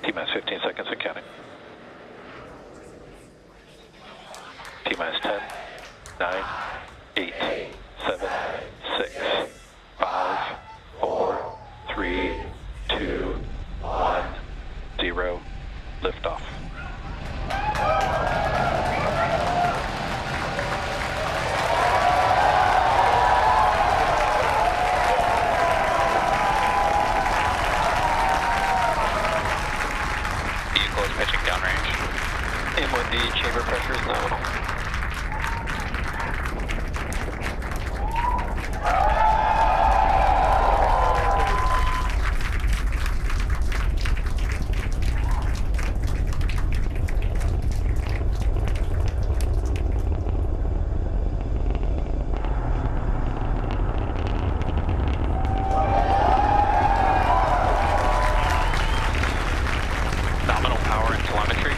T-minus 15 seconds and counting. T-minus 10, 9, 8, 7, 6, 5, 4, 3, 2, 1, 0. Liftoff. Vehicle is pitching downrange. M1D chamber pressure is nominal. Nominal power and telemetry.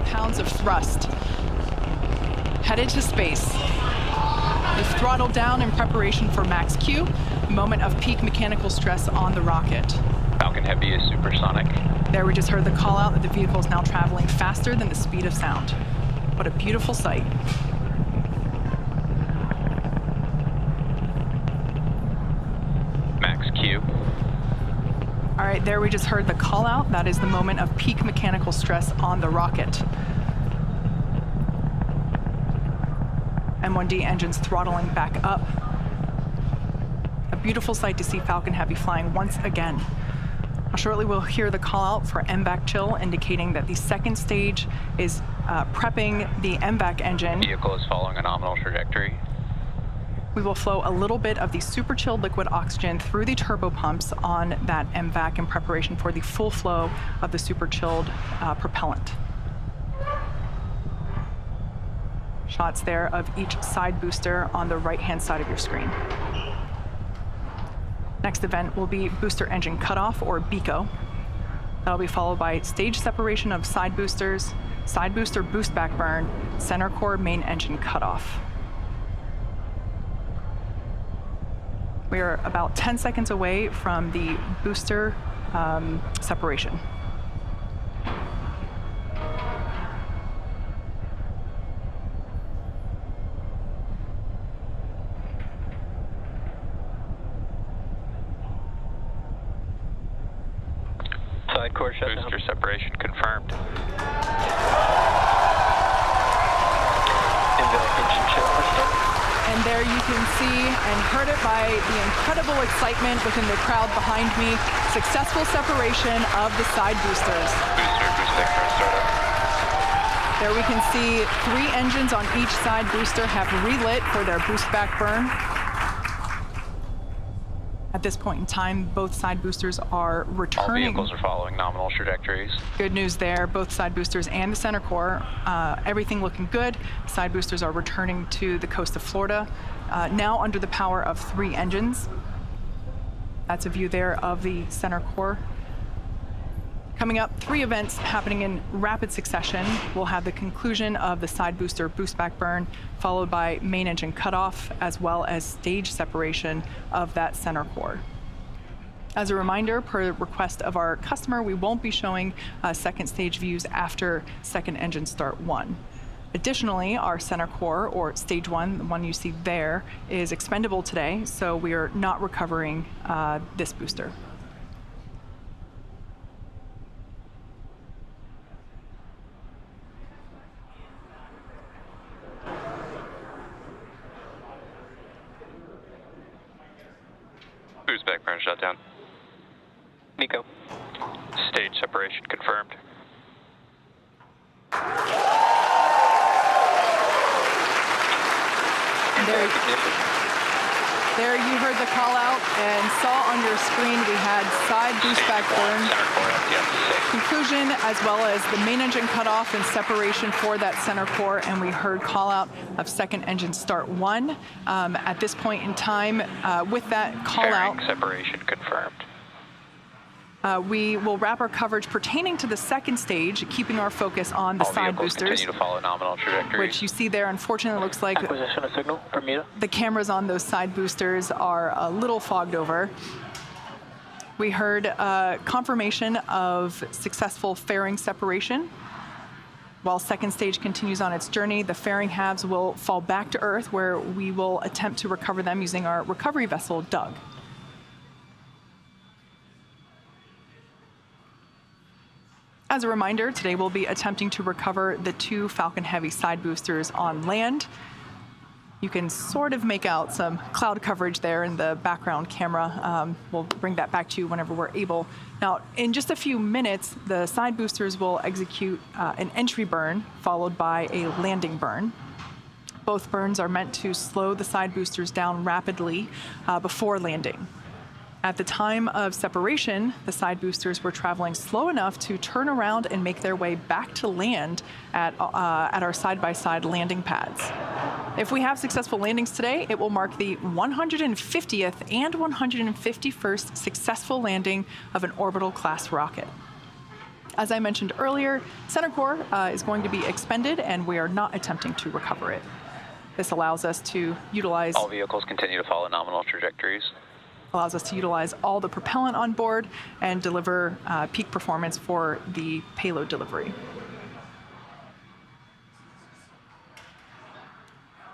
Pounds of thrust. Headed to space. We've throttled down in preparation for max Q, moment of peak mechanical stress on the rocket. Falcon Heavy is supersonic. There we just heard the call out that the vehicle is now traveling faster than the speed of sound. What a beautiful sight. Max Q. All right, there we just heard the call out. That is the moment of peak mechanical stress on the rocket. M1D engines throttling back up. A beautiful sight to see Falcon Heavy flying once again. Shortly we'll hear the call out for MVAC chill, indicating that the second stage is prepping the MVAC engine. Vehicle is following a nominal trajectory. We will flow a little bit of the super chilled liquid oxygen through the turbo pumps on that MVAC in preparation for the full flow of the super chilled propellant. Shots there of each side booster on the right-hand side of your screen. Next event will be booster engine cutoff, or BECO. That'll be followed by stage separation of side boosters, side booster boost back burn, center core main engine cutoff. We are about 10 seconds away from the booster separation. Side core shutdown. Booster separation confirmed. Engine chill restart. And there you can see and heard it by the incredible excitement within the crowd behind me. Successful separation of the side boosters. Boost sector startup. There we can see 3 engines on each side booster have relit for their boost back burn. At this point in time, both side boosters are All returning. vehicles are following nominal trajectories. Good news there, both side boosters and the center core, everything looking good. Side boosters are returning to the coast of Florida, now under the power of 3 engines. That's a view there of the center core. Coming up, 3 events happening in rapid succession. We'll have the conclusion of the side booster boost back burn, followed by main engine cutoff, as well as stage separation of that center core. As a reminder, per request of our customer, we won't be showing second stage views after second engine start 1. Additionally, our center core, or stage 1, the one you see there, is expendable today, so we are not recovering this booster. Boost back burn shutdown. Nico. Stage separation confirmed. There you heard the call out and saw on your screen we had side boost back burn. Center core FTS. Conclusion, as well as the main engine cutoff and separation for that center core, and we heard call out of second engine start 1. At this point in time, with that call out, Separation confirmed. we will wrap our coverage pertaining to the second stage, keeping our focus on the All side vehicles boosters, continue to follow nominal trajectories. which you see there. Unfortunately, looks like Acquisition of signal, Bermuda. the cameras on those side boosters are a little fogged over. We heard confirmation of successful fairing separation. While second stage continues on its journey, the fairing halves will fall back to Earth, where we will attempt to recover them using our recovery vessel, Doug. As a reminder, today we'll be attempting to recover the 2 Falcon Heavy side boosters on land. You can sort of make out some cloud coverage there in the background camera. We'll bring that back to you whenever we're able. Now, in just a few minutes, the side boosters will execute an entry burn followed by a landing burn. Both burns are meant to slow the side boosters down rapidly before landing. At the time of separation, the side boosters were traveling slow enough to turn around and make their way back to land at our side-by-side landing pads. If we have successful landings today, it will mark the 150th and 151st successful landing of an orbital-class rocket. As I mentioned earlier, center core is going to be expended, and we are not attempting to recover it. This allows us to utilize... All vehicles continue to follow nominal trajectories. Allows us to utilize all the propellant on board and deliver peak performance for the payload delivery.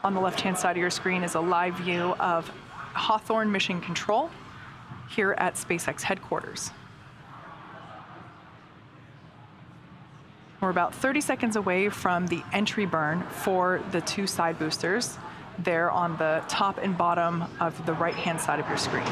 On the left-hand side of your screen is a live view of Hawthorne Mission Control here at SpaceX headquarters. We're about 30 seconds away from the entry burn for the 2 side boosters. There on the top and bottom of the right-hand side of your screen.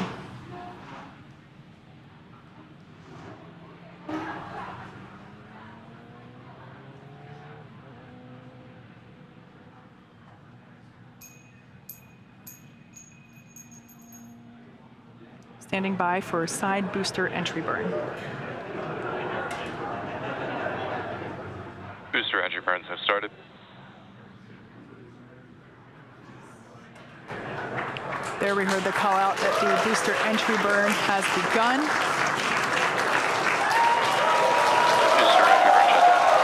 Standing by for side booster entry burn. Booster entry burns have started. There we heard the call out that the booster entry burn has begun. Booster entry burn shut down.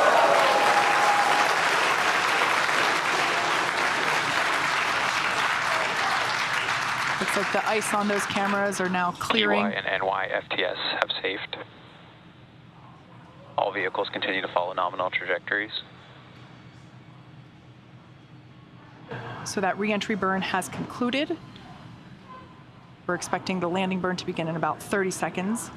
Looks like the ice on those cameras are now clearing. EY and NY FTS have safed. All vehicles continue to follow nominal trajectories. So that re-entry burn has concluded. We're expecting the landing burn to begin in about 30 seconds.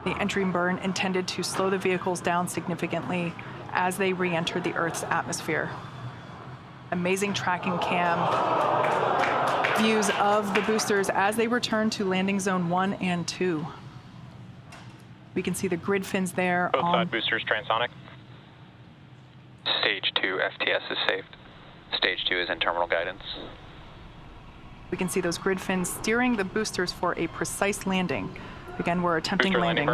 The entry burn intended to slow the vehicles down significantly as they re-enter the Earth's atmosphere. Amazing tracking cam views of the boosters as they return to landing zone 1 and 2. We can see the grid fins there. Both side boosters transonic. Stage 2 FTS is saved. Stage 2 is in terminal guidance. We can see those grid fins steering the boosters for a precise landing. Again, we're attempting Booster landing.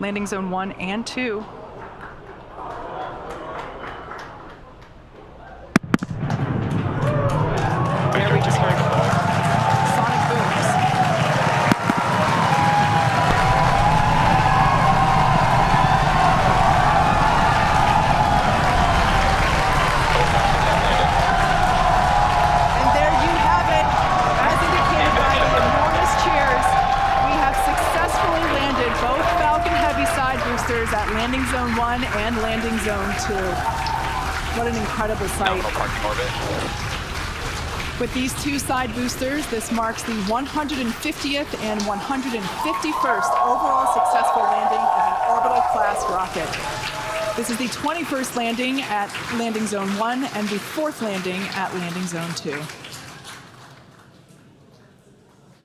Landing zone 1 and 2. There we just heard sonic booms. And there you have it. As indicated by the enormous cheers, we have successfully landed both Falcon Heavy side boosters at landing zone 1 and landing zone 2. What an incredible sight. Nominal parking orbit. With these 2 side boosters, this marks the 150th and 151st overall successful landing of an orbital-class rocket. This is the 21st landing at landing zone 1 and the 4th landing at landing zone 2.